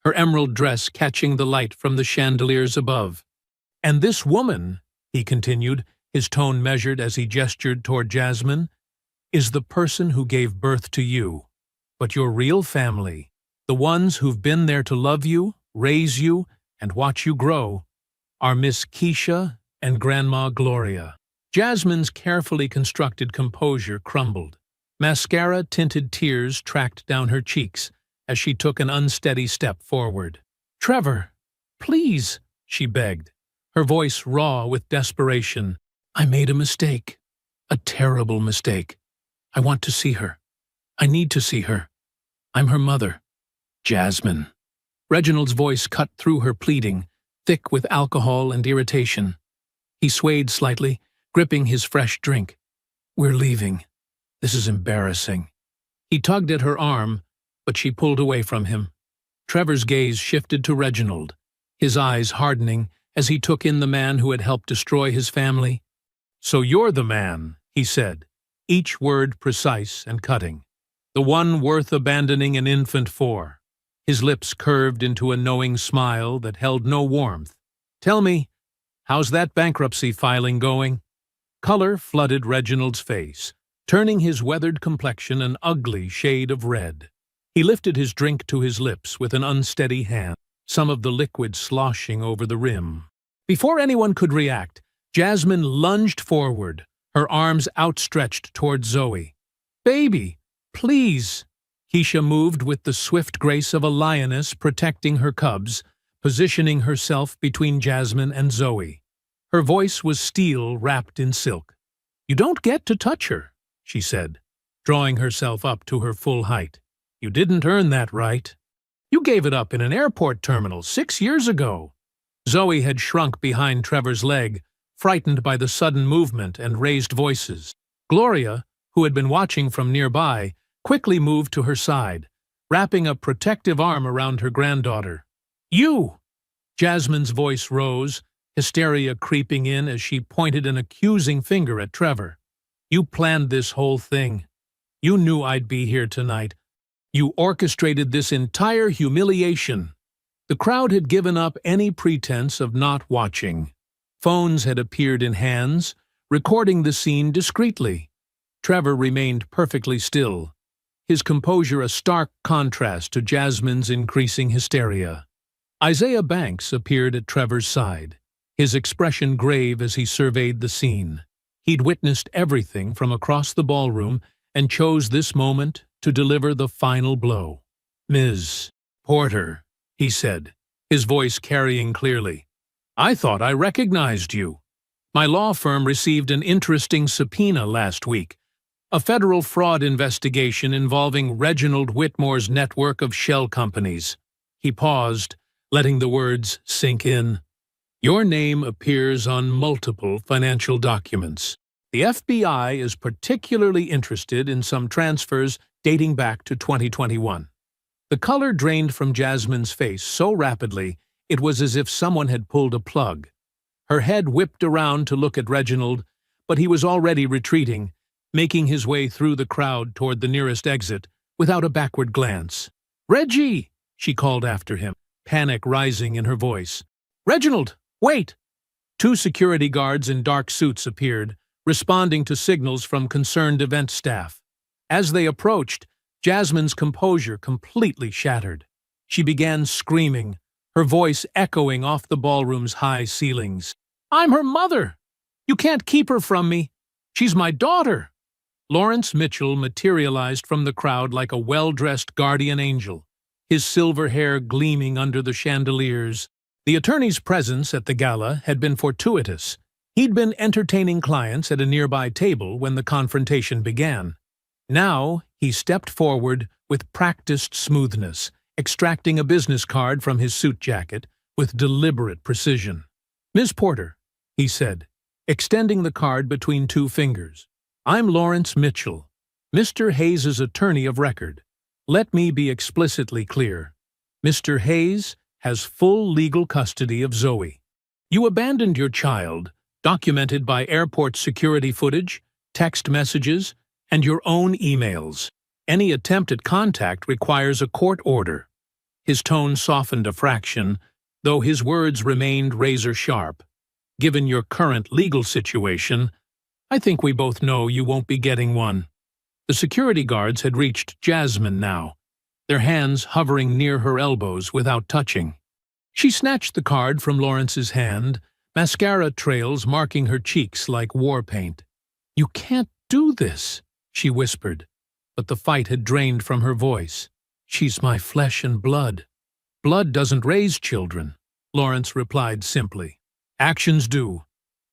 her emerald dress catching the light from the chandeliers above. "And this woman," he continued, his tone measured as he gestured toward Jasmine, "is the person who gave birth to you. But your real family, the ones who've been there to love you, raise you, and watch you grow, are Miss Keisha and Grandma Gloria." Jasmine's carefully constructed composure crumbled. Mascara-tinted tears tracked down her cheeks as she took an unsteady step forward. "Trevor, please," she begged, her voice raw with desperation. "I made a mistake. A terrible mistake. I want to see her. I need to see her. I'm her mother. Jasmine." Reginald's voice cut through her pleading, thick with alcohol and irritation. He swayed slightly, gripping his fresh drink. "We're leaving. This is embarrassing." He tugged at her arm, but she pulled away from him. Trevor's gaze shifted to Reginald, his eyes hardening as he took in the man who had helped destroy his family. "So you're the man," he said, each word precise and cutting. "The one worth abandoning an infant for." His lips curved into a knowing smile that held no warmth. "Tell me, how's that bankruptcy filing going?" Color flooded Reginald's face, turning his weathered complexion an ugly shade of red. He lifted his drink to his lips with an unsteady hand, some of the liquid sloshing over the rim. Before anyone could react, Jasmine lunged forward, her arms outstretched toward Zoe. "Baby, please!" Keisha moved with the swift grace of a lioness protecting her cubs, positioning herself between Jasmine and Zoe. Her voice was steel wrapped in silk. "You don't get to touch her," she said, drawing herself up to her full height. "You didn't earn that right. You gave it up in an airport terminal 6 years ago." Zoe had shrunk behind Trevor's leg, frightened by the sudden movement and raised voices. Gloria, who had been watching from nearby, quickly moved to her side, wrapping a protective arm around her granddaughter. "You!" Jasmine's voice rose, hysteria creeping in as she pointed an accusing finger at Trevor. "You planned this whole thing. You knew I'd be here tonight. You orchestrated this entire humiliation. The crowd had given up any pretense of not watching. Phones had appeared in hands, recording the scene discreetly. Trevor remained perfectly still, his composure a stark contrast to Jasmine's increasing hysteria. Isaiah Banks appeared at Trevor's side, his expression grave as he surveyed the scene. He'd witnessed everything from across the ballroom and chose this moment to deliver the final blow. "Ms. Porter," he said, his voice carrying clearly, "I thought I recognized you. My law firm received an interesting subpoena last week, a federal fraud investigation involving Reginald Whitmore's network of shell companies." He paused, letting the words sink in. "Your name appears on multiple financial documents. The FBI is particularly interested in some transfers dating back to 2021. The color drained from Jasmine's face so rapidly it was as if someone had pulled a plug. Her head whipped around to look at Reginald, but he was already retreating, making his way through the crowd toward the nearest exit without a backward glance. "Reggie!" she called after him, panic rising in her voice. "Reginald, wait!" Two security guards in dark suits appeared, responding to signals from concerned event staff. As they approached, Jasmine's composure completely shattered. She began screaming, her voice echoing off the ballroom's high ceilings. "I'm her mother! You can't keep her from me! She's my daughter!" Lawrence Mitchell materialized from the crowd like a well-dressed guardian angel, his silver hair gleaming under the chandeliers. The attorney's presence at the gala had been fortuitous. He'd been entertaining clients at a nearby table when the confrontation began. Now, he stepped forward with practiced smoothness, extracting a business card from his suit jacket with deliberate precision. "Ms. Porter," he said, extending the card between two fingers, "I'm Lawrence Mitchell, Mr. Hayes's attorney of record. Let me be explicitly clear. Mr. Hayes has full legal custody of Zoe. You abandoned your child, documented by airport security footage, text messages, and your own emails. Any attempt at contact requires a court order." His tone softened a fraction, though his words remained razor-sharp. "Given your current legal situation, I think we both know you won't be getting one." The security guards had reached Jasmine now, their hands hovering near her elbows without touching. She snatched the card from Lawrence's hand, mascara trails marking her cheeks like war paint. "You can't do this," she whispered, but the fight had drained from her voice. "She's my flesh and blood." "Blood doesn't raise children," Lawrence replied simply. "Actions do.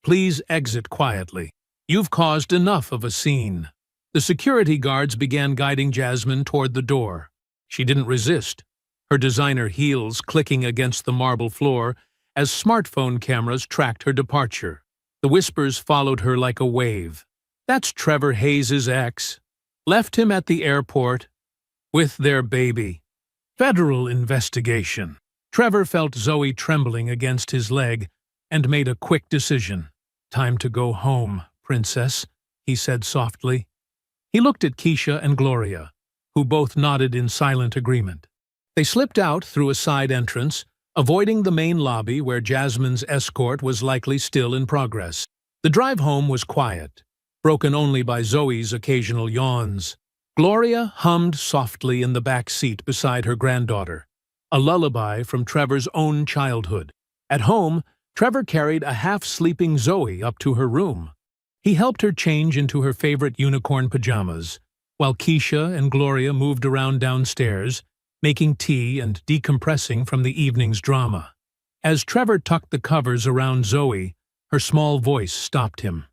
Please exit quietly. You've caused enough of a scene." The security guards began guiding Jasmine toward the door. She didn't resist, her designer heels clicking against the marble floor as smartphone cameras tracked her departure. The whispers followed her like a wave. "That's Trevor Hayes's ex. Left him at the airport with their baby. Federal investigation." Trevor felt Zoe trembling against his leg and made a quick decision. "Time to go home, princess," he said softly. He looked at Keisha and Gloria, who both nodded in silent agreement. They slipped out through a side entrance, avoiding the main lobby where Jasmine's escort was likely still in progress. The drive home was quiet, broken only by Zoe's occasional yawns. Gloria hummed softly in the back seat beside her granddaughter, a lullaby from Trevor's own childhood. At home, Trevor carried a half-sleeping Zoe up to her room. He helped her change into her favorite unicorn pajamas, while Keisha and Gloria moved around downstairs, making tea and decompressing from the evening's drama. As Trevor tucked the covers around Zoe, her small voice stopped him.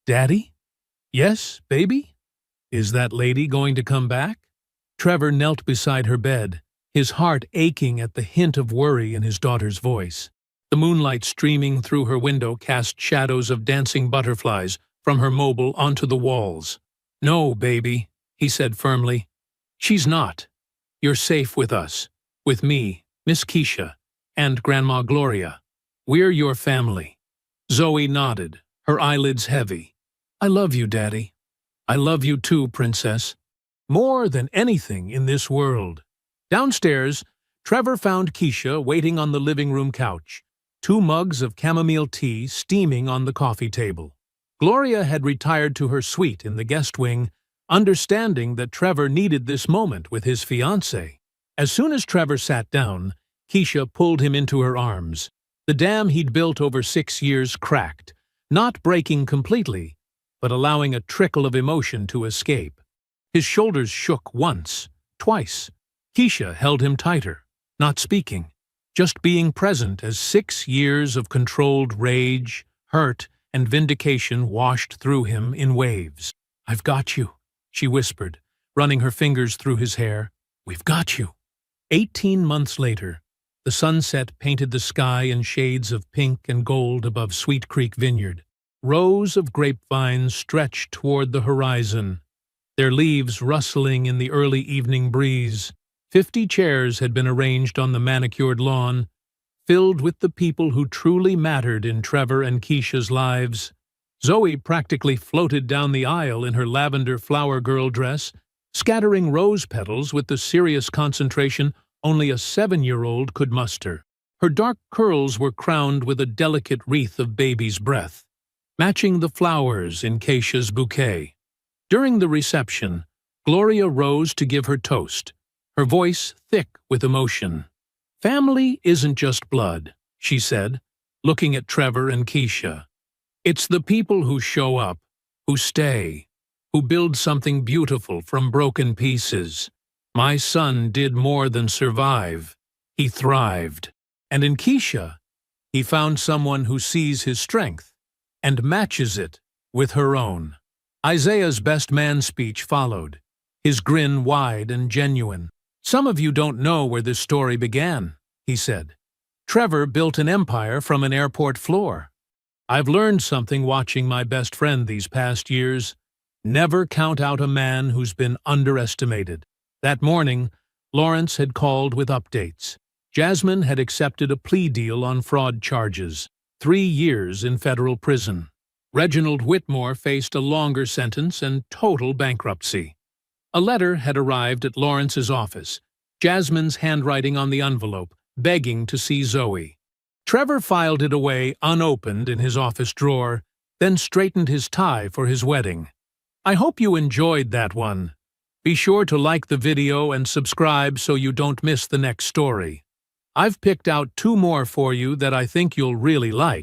"Daddy?" "Yes, baby? Is that lady going to come back?" Trevor knelt beside her bed, his heart aching at the hint of worry in his daughter's voice. The moonlight streaming through her window cast shadows of dancing butterflies from her mobile onto the walls. "No, baby," he said firmly. "She's not. You're safe with us, with me, Miss Keisha, and Grandma Gloria. We're your family." Zoe nodded, her eyelids heavy. "I love you, Daddy. I love you too, Princess." more than anything in this world. Downstairs, Trevor found Keisha waiting on the living room couch, 2 mugs of chamomile tea steaming on the coffee table. Gloria had retired to her suite in the guest wing, understanding that Trevor needed this moment with his fiancée. As soon as Trevor sat down, Keisha pulled him into her arms. The dam he'd built over 6 years cracked, not breaking completely, but allowing a trickle of emotion to escape. His shoulders shook once, twice. Keisha held him tighter, not speaking, just being present as 6 years of controlled rage, hurt, and vindication washed through him in waves. "I've got you," she whispered, running her fingers through his hair. "We've got you." 18 months later, the sunset painted the sky in shades of pink and gold above Sweet Creek Vineyard. Rows of grapevines stretched toward the horizon, their leaves rustling in the early evening breeze. 50 chairs had been arranged on the manicured lawn, filled with the people who truly mattered in Trevor and Keisha's lives. Zoe practically floated down the aisle in her lavender flower girl dress, scattering rose petals with the serious concentration only a 7-year-old could muster. Her dark curls were crowned with a delicate wreath of baby's breath, matching the flowers in Keisha's bouquet. During the reception, Gloria rose to give her toast, her voice thick with emotion. "Family isn't just blood," she said, looking at Trevor and Keisha. "It's the people who show up, who stay, who build something beautiful from broken pieces. My son did more than survive. He thrived. And in Keisha, he found someone who sees his strength and matches it with her own." Isaiah's best man speech followed, his grin wide and genuine. "Some of you don't know where this story began," he said. "Trevor built an empire from an airport floor. I've learned something watching my best friend these past years. Never count out a man who's been underestimated." That morning, Lawrence had called with updates. Jasmine had accepted a plea deal on fraud charges, 3 years in federal prison. Reginald Whitmore faced a longer sentence and total bankruptcy. A letter had arrived at Lawrence's office, Jasmine's handwriting on the envelope, begging to see Zoe. Trevor filed it away unopened in his office drawer, then straightened his tie for his wedding. I hope you enjoyed that one. Be sure to like the video and subscribe so you don't miss the next story. I've picked out 2 more for you that I think you'll really like.